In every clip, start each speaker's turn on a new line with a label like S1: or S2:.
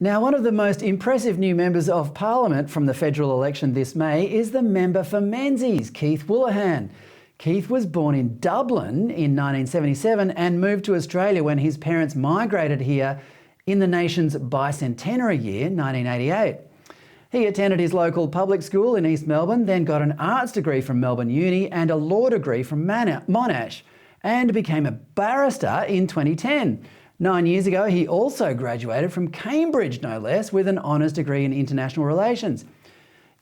S1: Now, one of the most impressive new members of Parliament from the federal election this May is the member for Menzies, Keith Wolahan. Keith was born in Dublin in 1977 and moved to Australia when his parents migrated here in the nation's bicentenary year, 1988. He attended his local public school in East Melbourne, then got an arts degree from Melbourne Uni and a law degree from Monash, and became a barrister in 2010. 9 years ago, he also graduated from Cambridge, no less, with an honours degree in international relations.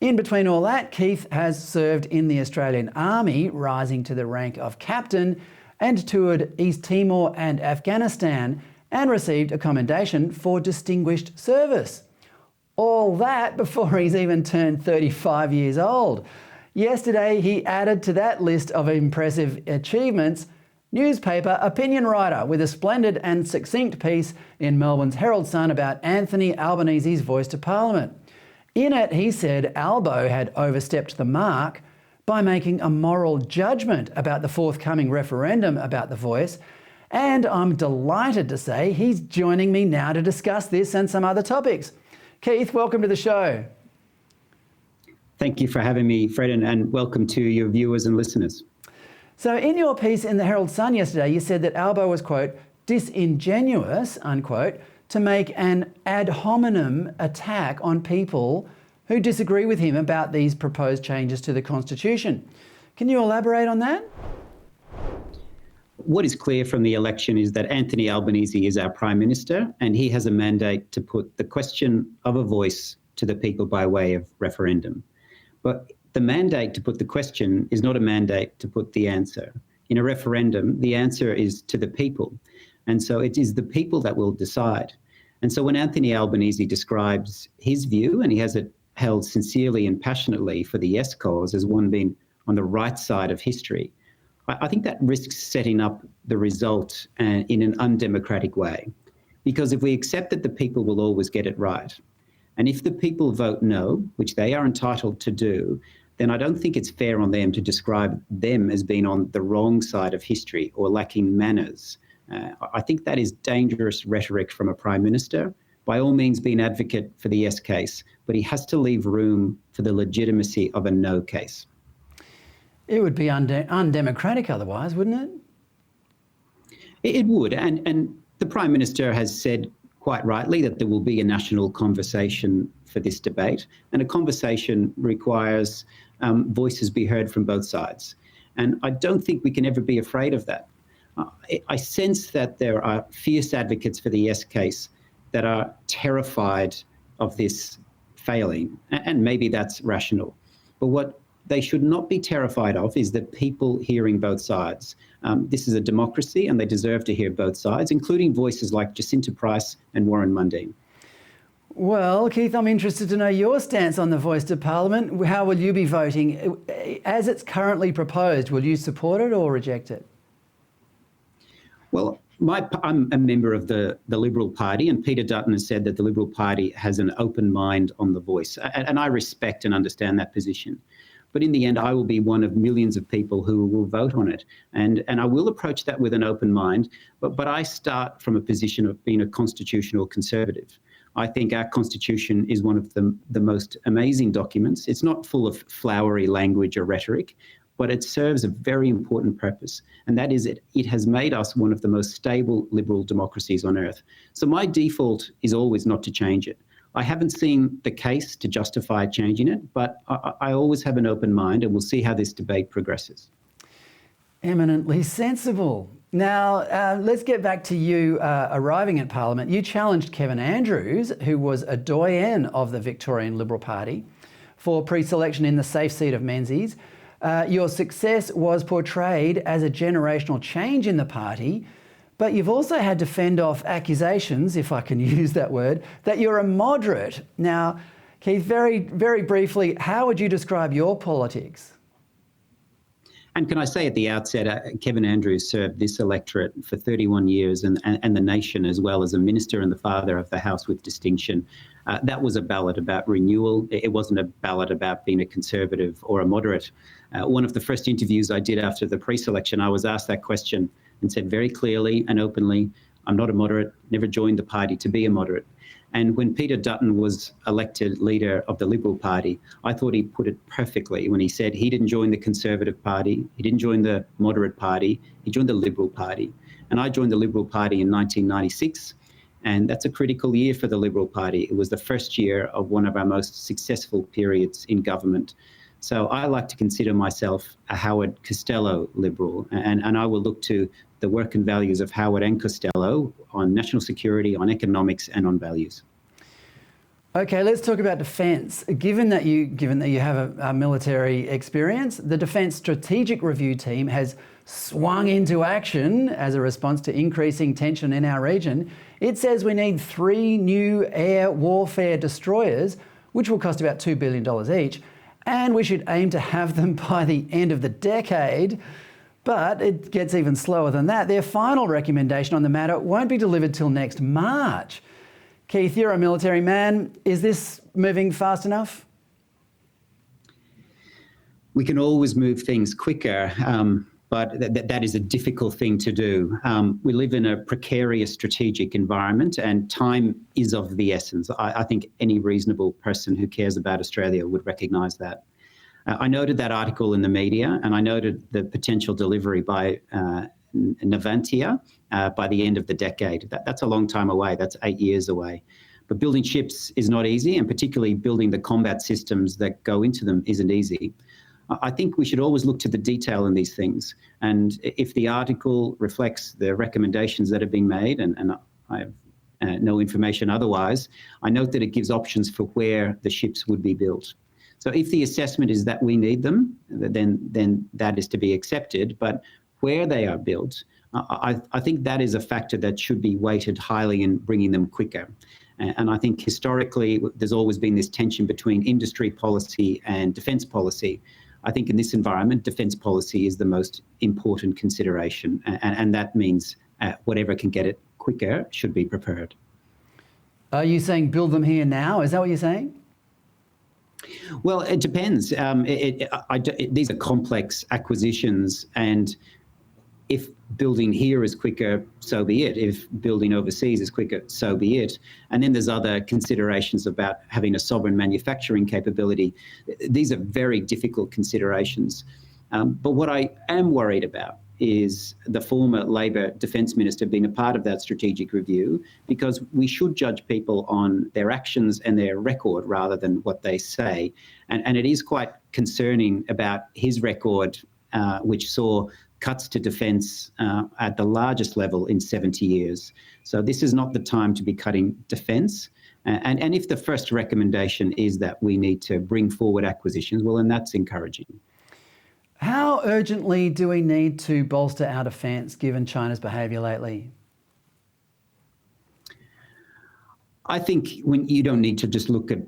S1: In between all that, Keith has served in the Australian Army, rising to the rank of captain, and toured East Timor and Afghanistan, and received a commendation for distinguished service. All that before he's even turned 35 years old. Yesterday, he added to that list of impressive achievements newspaper opinion writer with a splendid and succinct piece in Melbourne's Herald Sun about Anthony Albanese's voice to Parliament. In it, he said Albo had overstepped the mark by making a moral judgment about the forthcoming referendum about the voice, and I'm delighted to say he's joining me now to discuss this and some other topics. Keith, welcome to the show.
S2: Thank you for having me, Fred, and welcome to your viewers and listeners.
S1: So in your piece in the Herald Sun yesterday, you said that Albo was, quote, disingenuous, unquote, to make an ad hominem attack on people who disagree with him about these proposed changes to the Constitution. Can you elaborate on that?
S2: What is clear from the election is that Anthony Albanese is our Prime Minister, and he has a mandate to put the question of a voice to the people by way of referendum. But the mandate to put the question is not a mandate to put the answer. In a referendum, the answer is to the people. And so it is the people that will decide. And so when Anthony Albanese describes his view, and he has it held sincerely and passionately for the yes cause as one being on the right side of history, I think that risks setting up the result in an undemocratic way. Because if we accept that the people will always get it right, and if the people vote no, which they are entitled to do, then I don't think it's fair on them to describe them as being on the wrong side of history or lacking manners. I think that is dangerous rhetoric from a Prime Minister. By all means, be an advocate for the yes case, but he has to leave room for the legitimacy of a no case.
S1: It would be undemocratic otherwise, wouldn't it?
S2: It would, and the Prime Minister has said quite rightly that there will be a national conversation for this debate, and a conversation requires voices be heard from both sides. And I don't think we can ever be afraid of that. I sense that there are fierce advocates for the yes case that are terrified of this failing, and maybe that's rational. But what they should not be terrified of is the people hearing both sides. This is a democracy, and they deserve to hear both sides, including voices like Jacinta Price and Warren Mundine.
S1: Well, Keith, I'm interested to know your stance on the voice to Parliament. How will you be voting? As it's currently proposed, will you support it or reject it?
S2: Well, I'm a member of the Liberal Party, and Peter Dutton has said that the Liberal Party has an open mind on the voice, and I respect and understand that position. But in the end, I will be one of millions of people who will vote on it. And I will approach that with an open mind, but I start from a position of being a constitutional conservative. I think our Constitution is one of the most amazing documents. It's not full of flowery language or rhetoric, but it serves a very important purpose, and that is it has made us one of the most stable liberal democracies on earth. So my default is always not to change it. I haven't seen the case to justify changing it, but I always have an open mind, and we'll see how this debate progresses.
S1: Eminently sensible. Now, let's get back to you arriving at Parliament. You challenged Kevin Andrews, who was a doyen of the Victorian Liberal Party, for pre-selection in the safe seat of Menzies. Your success was portrayed as a generational change in the party, but you've also had to fend off accusations, if I can use that word, that you're a moderate. Now, Keith, very, very briefly, how would you describe your politics?
S2: And can I say at the outset, Kevin Andrews served this electorate for 31 years and the nation as well as a minister and the father of the House with distinction. That was a ballot about renewal. It wasn't a ballot about being a conservative or a moderate. One of the first interviews I did after the pre-selection, I was asked that question and said very clearly and openly, I'm not a moderate, never joined the party to be a moderate. And when Peter Dutton was elected leader of the Liberal Party, I thought he put it perfectly when he said he didn't join the Conservative Party, he didn't join the Moderate Party, he joined the Liberal Party. And I joined the Liberal Party in 1996, and that's a critical year for the Liberal Party. It was the first year of one of our most successful periods in government. So I like to consider myself a Howard Costello Liberal, and I will look to the work and values of Howard and Costello on national security, on economics, and on values.
S1: Okay, let's talk about defence. Given that you have a military experience, the Defence Strategic Review Team has swung into action as a response to increasing tension in our region. It says we need 3 new air warfare destroyers, which will cost about $2 billion each, and we should aim to have them by the end of the decade. But it gets even slower than that. Their final recommendation on the matter won't be delivered till next March. Keith, you're a military man. Is this moving fast enough?
S2: We can always move things quicker, but that is a difficult thing to do. We live in a precarious strategic environment, and time is of the essence. I think any reasonable person who cares about Australia would recognise that. I noted that article in the media, and I noted the potential delivery by Navantia by the end of the decade. That's a long time away. That's 8 years away. But building ships is not easy, and particularly building the combat systems that go into them isn't easy. I think we should always look to the detail in these things. And if the article reflects the recommendations that have been made, and I have no information otherwise, I note that it gives options for where the ships would be built. So if the assessment is that we need them, then that is to be accepted. But where they are built, I think that is a factor that should be weighted highly in bringing them quicker. And I think historically, there's always been this tension between industry policy and defence policy. I think in this environment, defence policy is the most important consideration. And that means whatever can get it quicker should be preferred.
S1: Are you saying build them here now? Is that what you're saying?
S2: Well, it depends. These are complex acquisitions, and if building here is quicker, so be it. If building overseas is quicker, so be it. And then there's other considerations about having a sovereign manufacturing capability. These are very difficult considerations. But what I am worried about is the former Labor Defence Minister being a part of that strategic review, because we should judge people on their actions and their record rather than what they say. And it is quite concerning about his record, which saw cuts to defence at the largest level in 70 years. So this is not the time to be cutting defence. And if the first recommendation is that we need to bring forward acquisitions, well, then that's encouraging.
S1: How urgently do we need to bolster our defence given China's behaviour lately?
S2: I think when you don't need to just look at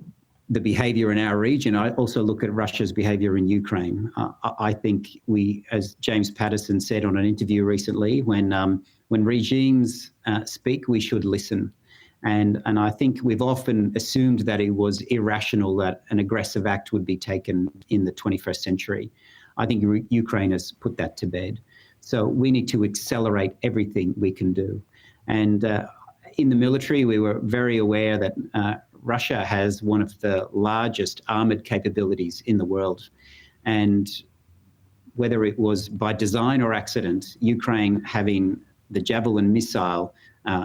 S2: the behaviour in our region, I also look at Russia's behaviour in Ukraine. I think we, as James Patterson said on an interview recently, when regimes speak, we should listen. And I think we've often assumed that it was irrational that an aggressive act would be taken in the 21st century. I think Ukraine has put that to bed. So we need to accelerate everything we can do. And in the military, we were very aware that Russia has one of the largest armoured capabilities in the world. And whether it was by design or accident, Ukraine having the Javelin missile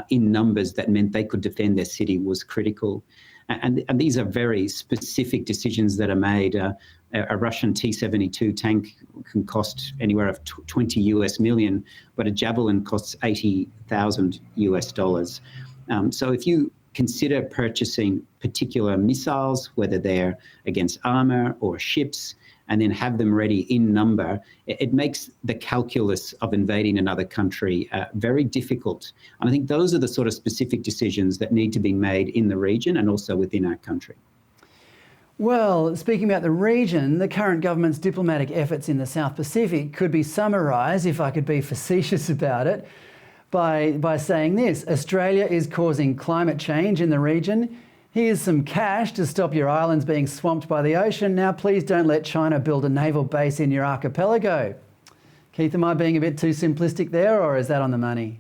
S2: in numbers that meant they could defend their city was critical. And these are very specific decisions that are made. A Russian T-72 tank can cost anywhere of 20 US million, but a Javelin costs $80,000 US. So if you consider purchasing particular missiles, whether they're against armour or ships, and then have them ready in number, it makes the calculus of invading another country very difficult. And I think those are the sort of specific decisions that need to be made in the region and also within our country.
S1: Well, speaking about the region, the current government's diplomatic efforts in the South Pacific could be summarised, if I could be facetious about it, by saying this: Australia is causing climate change in the region. Here's some cash to stop your islands being swamped by the ocean. Now, please don't let China build a naval base in your archipelago. Keith, am I being a bit too simplistic there, or is that on the money?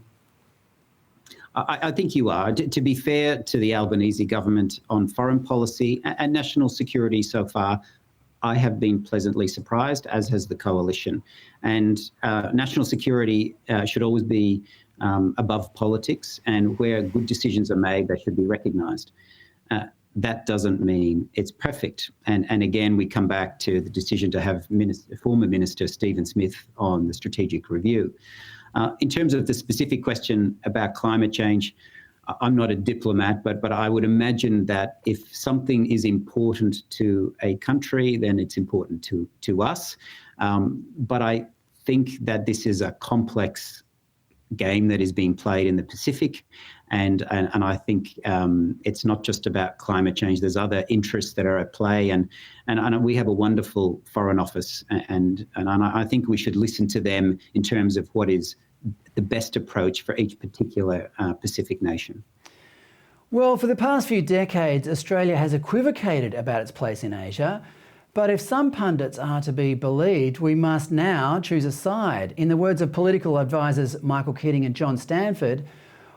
S2: I think you are. To be fair to the Albanese government on foreign policy and national security so far, I have been pleasantly surprised, as has the coalition. And national security should always be above politics, and where good decisions are made, they should be recognised. That doesn't mean it's perfect. And again, we come back to the decision to have former Minister Stephen Smith on the strategic review. In terms of the specific question about climate change, I'm not a diplomat, but I would imagine that if something is important to a country, then it's important to us. But I think that this is a complex game that is being played in the Pacific. And I think it's not just about climate change. There's other interests that are at play. And we have a wonderful Foreign Office. And I think we should listen to them in terms of what is the best approach for each particular Pacific nation.
S1: Well, for the past few decades, Australia has equivocated about its place in Asia. But if some pundits are to be believed, we must now choose a side. In the words of political advisors Michael Keating and John Stanford,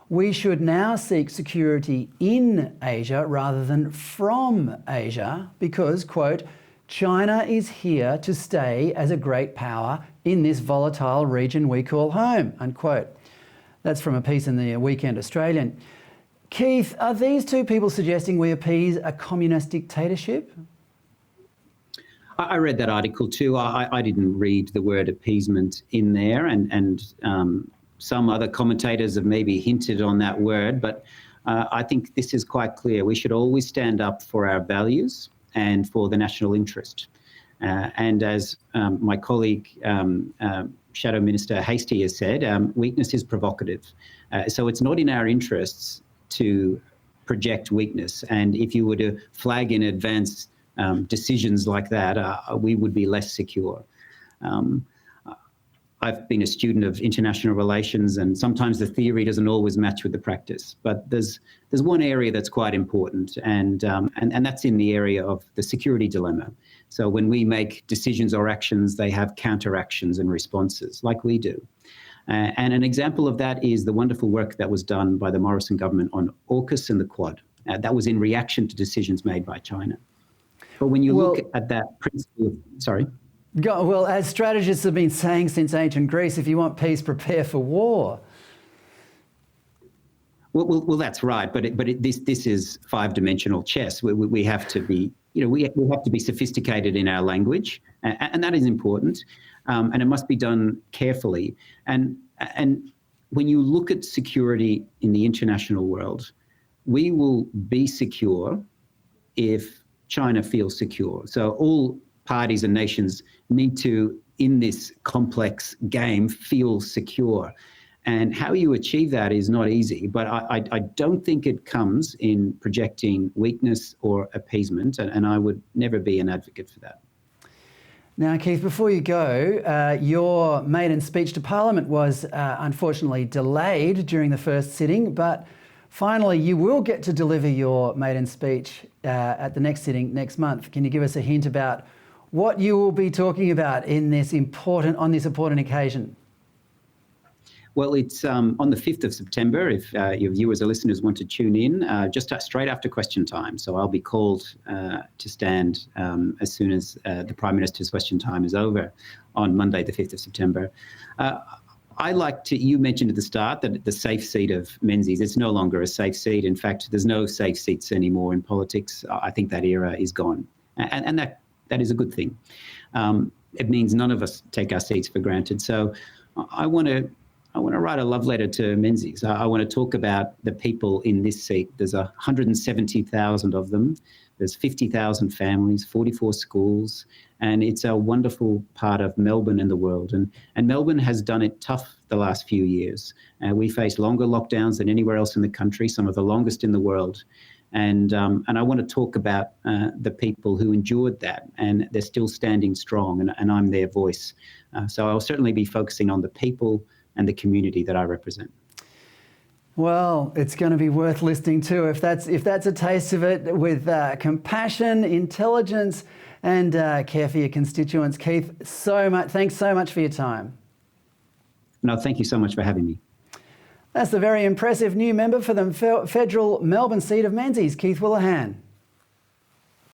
S1: we should now seek security in Asia rather than from Asia because, quote, China is here to stay as a great power in this volatile region we call home, unquote. That's from a piece in the Weekend Australian. Keith, are these two people suggesting we appease a communist dictatorship?
S2: I read that article too. I didn't read the word appeasement in there, and some other commentators have maybe hinted on that word, but I think this is quite clear. We should always stand up for our values and for the national interest. And as my colleague, Shadow Minister Hastie has said, weakness is provocative. So it's not in our interests to project weakness. And if you were to flag in advance decisions like that, we would be less secure. I've been a student of international relations, and sometimes the theory doesn't always match with the practice. But there's one area that's quite important, and that's in the area of the security dilemma. So when we make decisions or actions, they have counteractions and responses, like we do. And an example of that is the wonderful work that was done by the Morrison government on AUKUS and the Quad. That was in reaction to decisions made by China. But when you look at that principle, sorry.
S1: Well, as strategists have been saying since ancient Greece, if you want peace, prepare for war.
S2: Well, that's right. But this is five-dimensional chess. We have to be, we have to be sophisticated in our language, and that is important. And it must be done carefully. And when you look at security in the international world, we will be secure if China feels secure. So all parties and nations need to, in this complex game, feel secure. And how you achieve that is not easy, but I don't think it comes in projecting weakness or appeasement, and I would never be an advocate for that.
S1: Now, Keith, before you go, your maiden speech to Parliament was unfortunately delayed during the first sitting, but finally you will get to deliver your maiden speech at the next sitting next month. Can you give us a hint about what you will be talking about on this important occasion?
S2: Well, it's on the 5th of September, if your viewers or listeners want to tune in, just straight after question time. So I'll be called to stand as soon as the Prime Minister's question time is over on Monday, the 5th of September. You mentioned at the start that the safe seat of Menzies, it's no longer a safe seat. In fact, there's no safe seats anymore in politics. I think that era is gone. And that is a good thing. It means none of us take our seats for granted. So I want to write a love letter to Menzies. I want to talk about the people in this seat. There's 170,000 of them. There's 50,000 families, 44 schools, and it's a wonderful part of Melbourne and the world. And Melbourne has done it tough the last few years. We face longer lockdowns than anywhere else in the country, some of the longest in the world. And I want to talk about the people who endured that, and they're still standing strong, and I'm their voice. So I'll certainly be focusing on the people and the community that I represent.
S1: Well, it's going to be worth listening to if that's a taste of it, with compassion, intelligence, and care for your constituents. Keith, thanks so much for your time.
S2: No, thank you so much for having me.
S1: That's the very impressive new member for the federal Melbourne seat of Menzies, Keith Wolahan.